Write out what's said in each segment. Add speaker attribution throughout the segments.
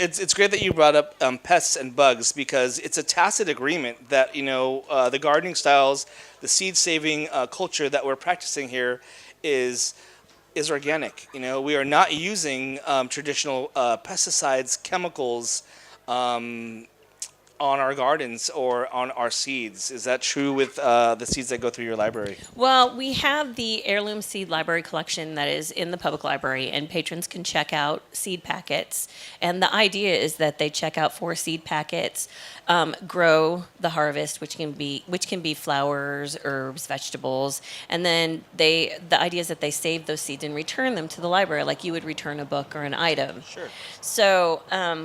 Speaker 1: It's great that you brought up pests and bugs because it's a tacit agreement that the gardening styles, the seed saving culture that we're practicing here is is organic. We are not using traditional pesticides, chemicals um, on our gardens or on our seeds. Is that true with the seeds that go through your library?
Speaker 2: Well, we have the heirloom seed library collection that is in the public library, and patrons can check out seed packets. And the idea is that they check out 4 seed packets, grow the harvest, which can be flowers, herbs, vegetables, and then the idea is that they save those seeds and return them to the library, like you would return a book or an item.
Speaker 1: Sure.
Speaker 2: So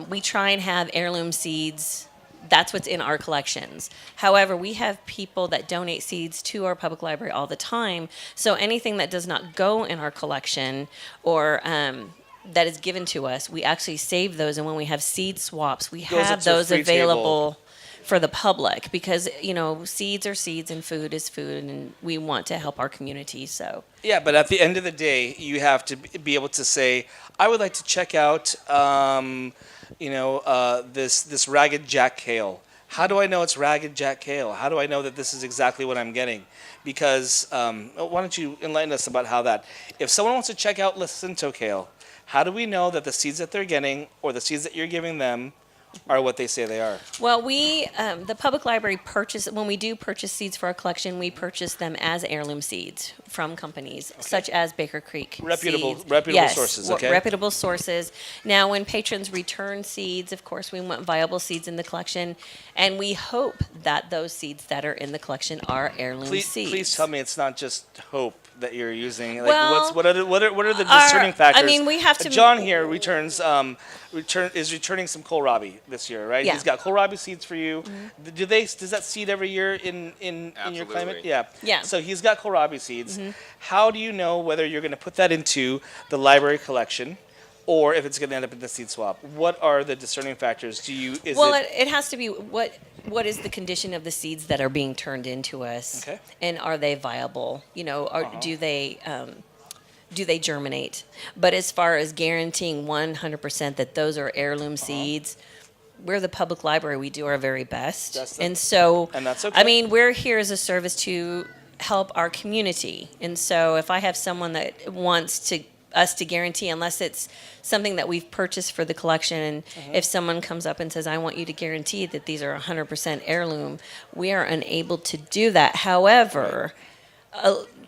Speaker 2: we try and have heirloom seeds. That's what's in our collections. However, we have people that donate seeds to our public library all the time. So anything that does not go in our collection or that is given to us, we actually save those. And when we have seed swaps, we
Speaker 1: Goes up
Speaker 2: have
Speaker 1: to a
Speaker 2: those
Speaker 1: free table.
Speaker 2: available for the public because, seeds are seeds and food is food. And we want to help our community. So,
Speaker 1: Yeah, but at the end of the day, you have to be able to say, I would like to check out, this ragged Jack kale. How do I know it's ragged Jack kale? How do I know that this is exactly what I'm getting? Because why don't you enlighten us about how that? If someone wants to check out Jacinto kale, how do we know that the seeds that they're getting or the seeds that you're giving them are what they say they are?
Speaker 2: well, the public library when we do purchase seeds for our collection, we purchase them as heirloom seeds from companies such as Baker Creek
Speaker 1: Reputable
Speaker 2: Seeds.
Speaker 1: reputable
Speaker 2: Yes,
Speaker 1: sources, okay?
Speaker 2: reputable sources. Now, when patrons return seeds, of course, we want viable seeds in the collection, and we hope that those seeds that are in the collection are heirloom seeds.
Speaker 1: Please tell me it's not just hope that you're using. Like,
Speaker 2: Well,
Speaker 1: what are the discerning factors?
Speaker 2: I mean, we have to.
Speaker 1: John here is returning some kohlrabi this year, right?
Speaker 2: Yeah.
Speaker 1: He's got kohlrabi seeds for you. Does that seed every year in your climate?
Speaker 3: Absolutely.
Speaker 1: Yeah.
Speaker 2: Yeah.
Speaker 1: So he's got kohlrabi seeds. How do you know whether you're going to put that into the library collection? Or if it's going to end up in the seed swap, what are the discerning factors?
Speaker 2: It has to be what is the condition of the seeds that are being turned into us,
Speaker 1: Okay.
Speaker 2: and are they viable? Do they germinate? But as far as guaranteeing 100% that those are heirloom seeds, we're the public library. We do our very best, and
Speaker 1: that's okay.
Speaker 2: I mean, we're here as a service to help our community, and so if I have someone that wants us to guarantee, unless it's something that we've purchased for the collection, and if someone comes up and says, I want you to guarantee that these are 100% heirloom, we are unable to do that. However,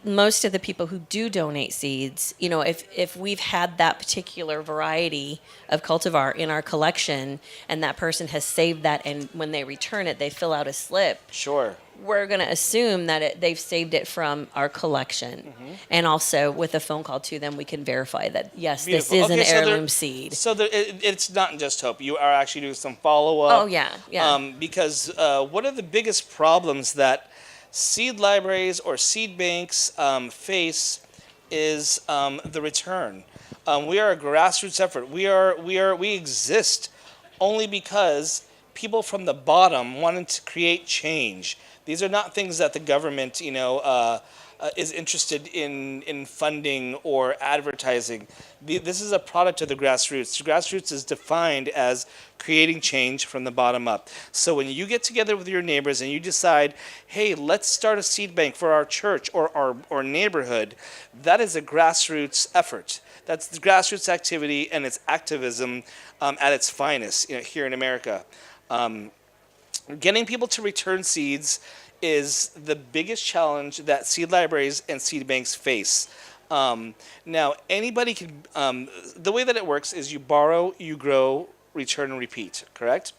Speaker 2: most of the people who do donate seeds, if we've had that particular variety of cultivar in our collection and that person has saved that, and when they return it, they fill out a slip,
Speaker 1: Sure.
Speaker 2: we're going to assume that they've saved it from our collection. And also with a phone call to them, we can verify that, yes,
Speaker 1: Beautiful.
Speaker 2: this is
Speaker 1: Okay,
Speaker 2: an
Speaker 1: so there-
Speaker 2: heirloom seed.
Speaker 1: So it's not just hope. You are actually doing some follow up.
Speaker 2: Oh, yeah.
Speaker 1: Because one of the biggest problems that seed libraries or seed banks face is the return. We are a grassroots effort. We exist only because people from the bottom wanted to create change. These are not things that the government, is interested in funding or advertising. This is a product of the grassroots. The grassroots is defined as creating change from the bottom up. So when you get together with your neighbors and you decide, hey, let's start a seed bank for our church or our neighborhood, that is a grassroots effort. That's the grassroots activity and it's activism at its finest here in America. Getting people to return seeds is the biggest challenge that seed libraries and seed banks face. Now, anybody can, the way that it works is you borrow, you grow, return, and repeat, correct?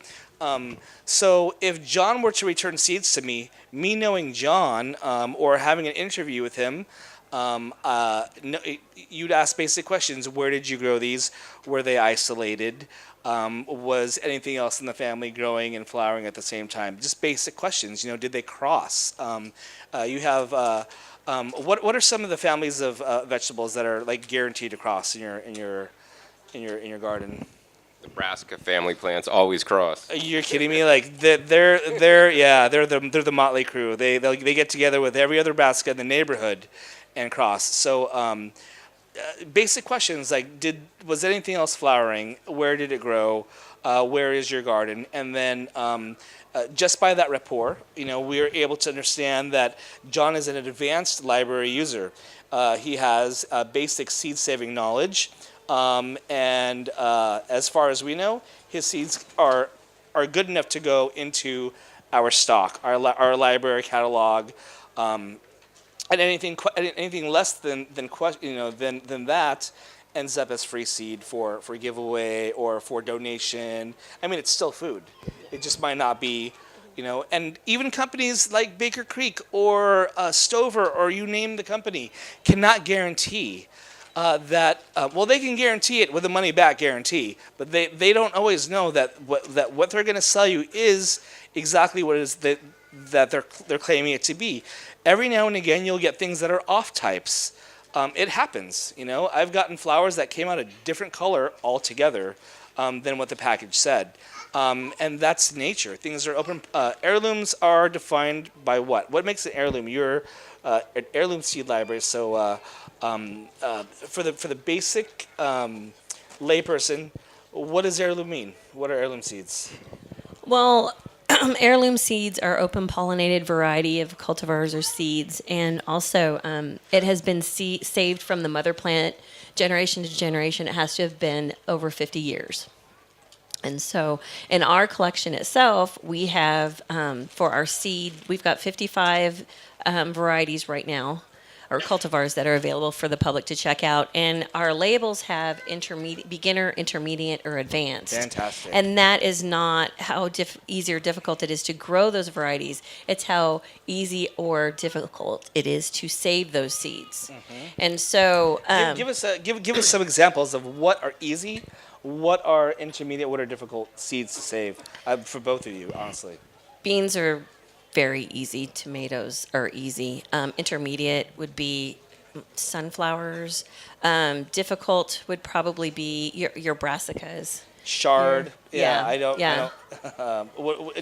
Speaker 1: So if John were to return seeds to me knowing John or having an interview with him, you'd ask basic questions. Where did you grow these? Were they isolated? Was anything else in the family growing and flowering at the same time? Just basic questions. Did they cross? You have what are some of the families of vegetables that are like guaranteed to cross in your garden?
Speaker 3: Nebraska family plants always cross.
Speaker 1: You're kidding me? Like they're the motley crew. They get together with every other Nebraska in the neighborhood and cross. So basic questions like was anything else flowering? Where did it grow? Where is your garden? And then just by that rapport, we are able to understand that John is an advanced library user. He has basic seed saving knowledge, and as far as we know, his seeds are good enough to go into our stock, our library catalog. And anything less than that ends up as free seed for giveaway or for donation. I mean, it's still food. It just might not be, And even companies like Baker Creek or Stover or you name the company cannot guarantee that. Well, they can guarantee it with a money back guarantee, but they don't always know that what they're going to sell you is exactly what it is that they're claiming it to be. Every now and again, you'll get things that are off types. It happens, I've gotten flowers that came out a different color altogether than what the package said. And that's nature. Things are open. Heirlooms are defined by what? What makes an heirloom? You're an heirloom seed library. So for the basic layperson, what does heirloom mean? What are heirloom seeds?
Speaker 2: Well, heirloom seeds are open pollinated variety of cultivars or seeds, and also it has been saved from the mother plant generation to generation. It has to have been over 50 years. And so in our collection itself, we have for our seed, we've got 55 varieties right now, or cultivars that are available for the public to check out. And our labels have beginner, intermediate, or advanced.
Speaker 1: Fantastic.
Speaker 2: And that is not how easy or difficult it is to grow those varieties. It's how easy or difficult it is to save those seeds. Mm-hmm. And so
Speaker 1: give us some examples of what are easy, what are intermediate, what are difficult seeds to save for both of you, honestly.
Speaker 2: Beans are very easy. Tomatoes are easy. Intermediate would be sunflowers. Difficult would probably be your brassicas.
Speaker 1: Chard.
Speaker 2: Yeah.
Speaker 1: I don't.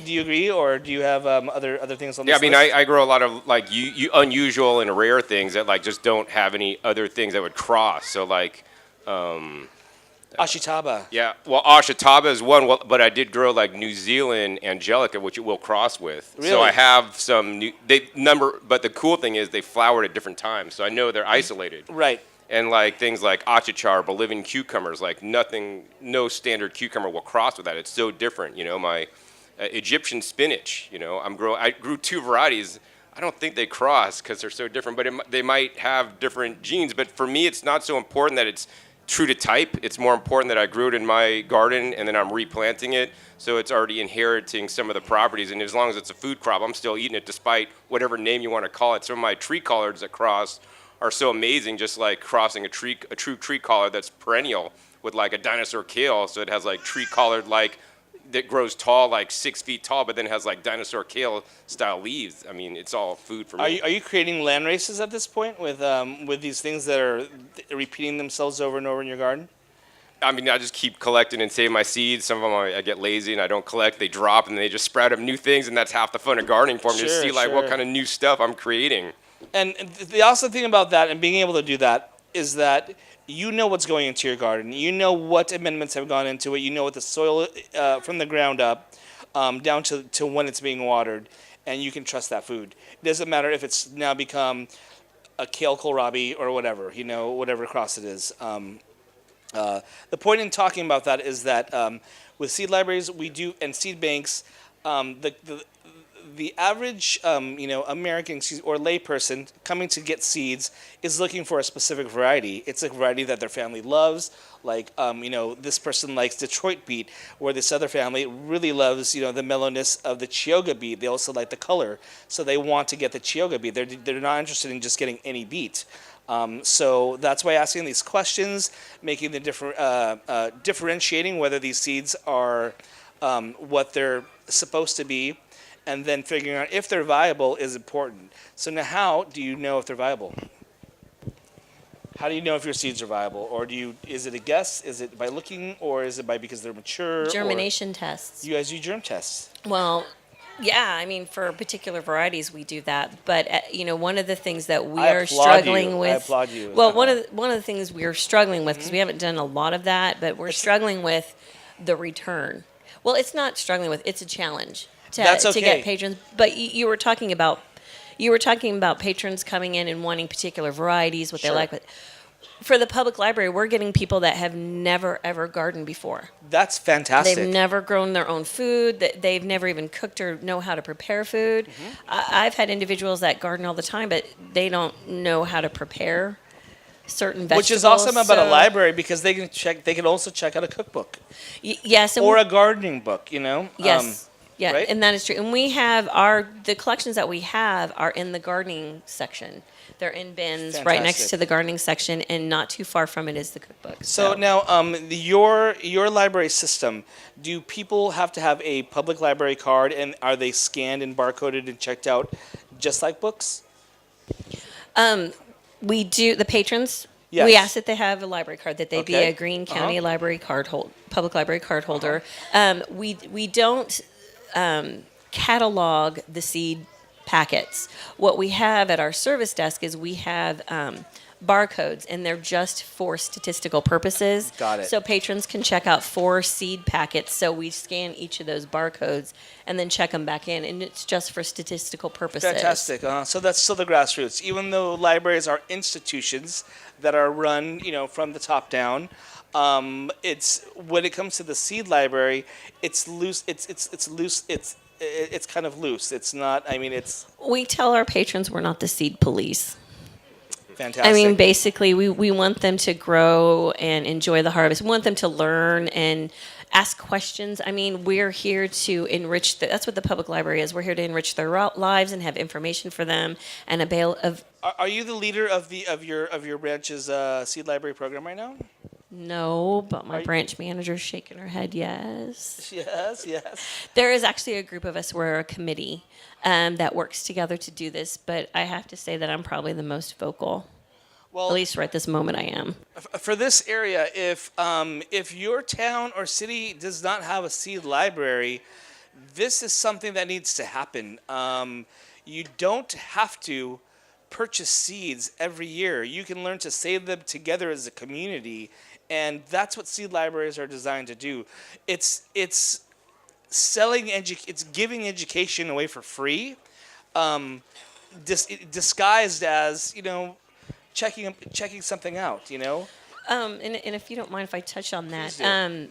Speaker 1: Do you agree, or do you have other things on this
Speaker 3: Yeah, I mean,
Speaker 1: list?
Speaker 3: I grow a lot of like unusual and rare things that like just don't have any other things that would cross. So like.
Speaker 1: Ashitaba.
Speaker 3: Yeah, well, Ashitaba is one, but I did grow like New Zealand Angelica, which it will cross with.
Speaker 1: Really?
Speaker 3: So I have some but the cool thing is they flowered at different times, so I know they're isolated.
Speaker 1: Right.
Speaker 3: And like things like Achichar, Bolivian cucumbers, like no standard cucumber will cross with that. It's so different, my Egyptian spinach, I grew two varieties. I don't think they cross because they're so different, but they might have different genes. But for me, it's not so important that it's true to type. It's more important that I grew it in my garden and then I'm replanting it, so it's already inheriting some of the properties. And as long as it's a food crop, I'm still eating it despite whatever name you want to call it. Some of my tree collards that cross are so amazing, just like crossing a true tree collard that's perennial with like a dinosaur kale. So it has like tree collard like that grows tall, like 6 feet tall, but then has like dinosaur kale style leaves. I mean, it's all food for me.
Speaker 1: Are you creating land races at this point with these things that are repeating themselves over and over in your garden?
Speaker 3: I mean, I just keep collecting and saving my seeds. Some of them I get lazy and I don't collect. They drop and they just sprout up new things, and that's half the fun of gardening for me, to see like what kind of new stuff I'm creating.
Speaker 1: And the awesome thing about that and being able to do that is that you know what's going into your garden. You know what amendments have gone into it. You know what the soil from the ground up down to when it's being watered, and you can trust that food. It doesn't matter if it's now become a kale kohlrabi or whatever, whatever cross it is. The point in talking about that is that with seed libraries and seed banks, the average American or layperson coming to get seeds is looking for a specific variety. It's a variety that their family loves. Like this person likes Detroit beet, where this other family really loves the mellowness of the Chioggia beet. They also like the color, so they want to get the Chioggia beet. They're not interested in just getting any beet. So that's why asking these questions, making the differentiating whether these seeds are what they're supposed to be, and then figuring out if they're viable is important. So now, how do you know if they're viable? How do you know if your seeds are viable? Or is it a guess? Is it by looking, or is it because they're mature?
Speaker 2: Germination tests.
Speaker 1: You guys do germ tests.
Speaker 2: Well, Yeah, I mean, for particular varieties, we do that. But one of the things that we
Speaker 1: I
Speaker 2: are
Speaker 1: applaud
Speaker 2: struggling
Speaker 1: you. I
Speaker 2: with.
Speaker 1: applaud you.
Speaker 2: Well, one of the things we are struggling with because we
Speaker 1: Mhm.
Speaker 2: haven't done a lot of that, but we're
Speaker 1: It's
Speaker 2: struggling with the return. Well, it's not struggling with; it's a challenge
Speaker 1: that's
Speaker 2: to get
Speaker 1: okay.
Speaker 2: patrons. But you were talking about patrons coming in and wanting particular varieties, what they
Speaker 1: Sure.
Speaker 2: like. But for the public library, we're getting people that have never ever gardened before.
Speaker 1: That's
Speaker 2: They've
Speaker 1: fantastic.
Speaker 2: never grown their own food. They've never even cooked or know how to prepare food.
Speaker 1: Mhm.
Speaker 2: I've had individuals that garden all the time, but they don't know how to prepare certain
Speaker 1: Which is
Speaker 2: vegetables.
Speaker 1: awesome about a
Speaker 2: So,
Speaker 1: library because they can check. They can also check out a cookbook
Speaker 2: yes,
Speaker 1: or a gardening book.
Speaker 2: yes, yeah,
Speaker 1: Right?
Speaker 2: and that is true. And we have the collections that we have are in the gardening section. They're in bins right next
Speaker 1: Fantastic.
Speaker 2: to the gardening section, and not too far from it is the cookbook.
Speaker 1: So now, your library system. Do people have to have a public library card, and are they scanned and barcoded and checked out, just like books?
Speaker 2: We do the patrons.
Speaker 1: Yes.
Speaker 2: We ask that they have a library card, that they be
Speaker 1: Okay.
Speaker 2: a Greene
Speaker 1: Uh-huh.
Speaker 2: County library public library card holder. We don't catalog the seed packets. What we have at our service desk is we have barcodes, and they're just for statistical purposes.
Speaker 1: Got it.
Speaker 2: So patrons can check out 4 seed packets. So we scan each of those barcodes and then check them back in, and it's just for statistical purposes.
Speaker 1: Fantastic. So that's still the grassroots. Even though libraries are institutions that are run, from the top down, it's when it comes to the seed library, it's loose. It's loose. It's kind of loose. It's not. I mean, it's
Speaker 2: We tell our patrons we're not the seed police.
Speaker 1: fantastic.
Speaker 2: I mean, basically, we want them to grow and enjoy the harvest. We want them to learn and ask questions. I mean, we're here to enrich. That's what the public library is. We're here to enrich their lives and have information for them and a bale of.
Speaker 1: Are you the leader of your branch's seed library program right now?
Speaker 2: No, but
Speaker 1: Are
Speaker 2: my
Speaker 1: you-
Speaker 2: branch manager's shaking her head. Yes,
Speaker 1: Yes. Yes.
Speaker 2: there is actually a group of us. We're a committee that works together to do this. But I have to say that I'm probably the most vocal.
Speaker 1: Well,
Speaker 2: At least right this moment, I am.
Speaker 1: for this area, if your town or city does not have a seed library, this is something that needs to happen. You don't have to purchase seeds every year. You can learn to save them together as a community, and that's what seed libraries are designed to do. It's it's giving education away for free, um, disguised as checking something out.
Speaker 2: And if you don't mind if I touch on that,
Speaker 1: Please do.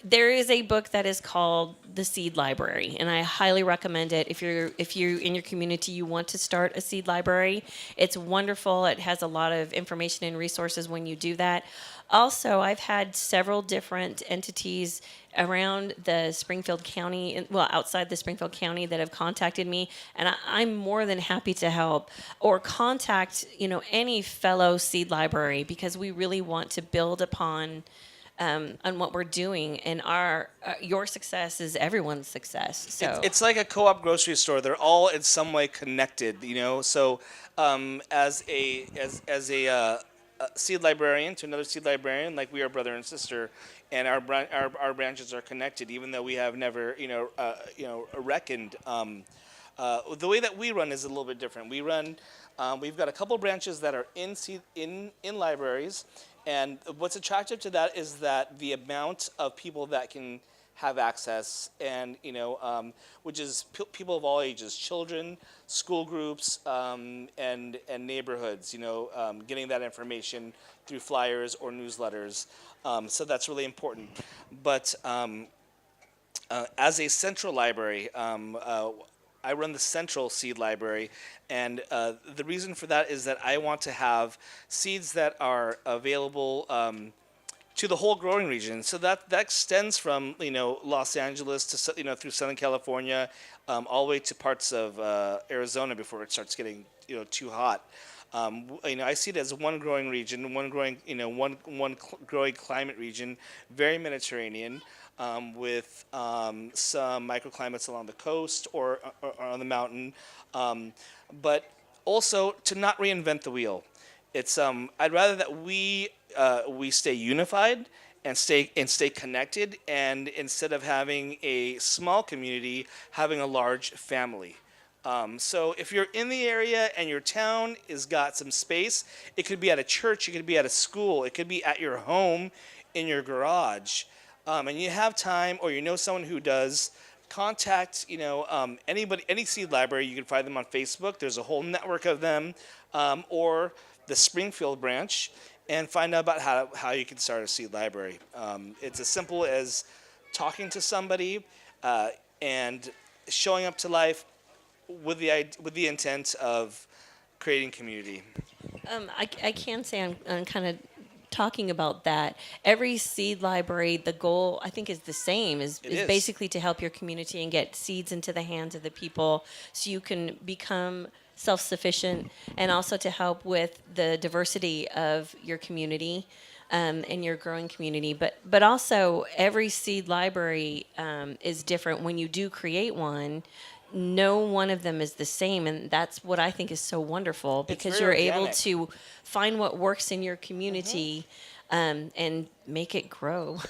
Speaker 2: there is a book that is called The Seed Library, and I highly recommend it. If you in your community you want to start a seed library, it's wonderful. It has a lot of information and resources when you do that. Also, I've had several different entities around the Springfield County, well, outside the Springfield County, that have contacted me, and I'm more than happy to help or contact any fellow seed library, because we really want to build upon what we're doing, and your success is everyone's success. So
Speaker 1: It's like a co-op grocery store. They're all in some way connected, So, as a seed librarian to another seed librarian, like we are brother and sister, and our branches are connected, even though we have never, reckoned. The way that we run is a little bit different. We've got a couple branches that are in libraries, and what's attractive to that is that the amount of people that can have access, and which is people of all ages, children, school groups, and neighborhoods. Getting that information through flyers or newsletters. So that's really important. But as a central library, I run the Central Seed Library, and the reason for that is that I want to have seeds that are available to the whole growing region. So that extends from Los Angeles to through Southern California, all the way to parts of Arizona before it starts getting too hot. I see it as one growing region, one growing climate region, very Mediterranean, with some microclimates along the coast or on the mountain, but also to not reinvent the wheel. It's I'd rather that we stay unified stay connected, and instead of having a small community, having a large family. So if you're in the area and your town has got some space, it could be at a church, it could be at a school, it could be at your home, in your garage, and you have time, or you know someone who does, contact, anybody, any seed library. You can find them on Facebook. There's a whole network of them, or the Springfield branch, and find out about how you can start a seed library. It's as simple as talking to somebody, and showing up to life with the intent of creating community.
Speaker 2: I can say I'm kind of talking about that. Every seed library, the goal I think is the same. Is
Speaker 1: is.
Speaker 2: basically to help your community and get seeds into the hands of the people, so you can become self-sufficient, and also to help with the diversity of your community. And your growing community, but also every seed library is different. When you do create one, no one of them is the same, and that's what I think is so wonderful, because you're
Speaker 1: very
Speaker 2: able
Speaker 1: organic.
Speaker 2: to find what works in your community, and make it grow.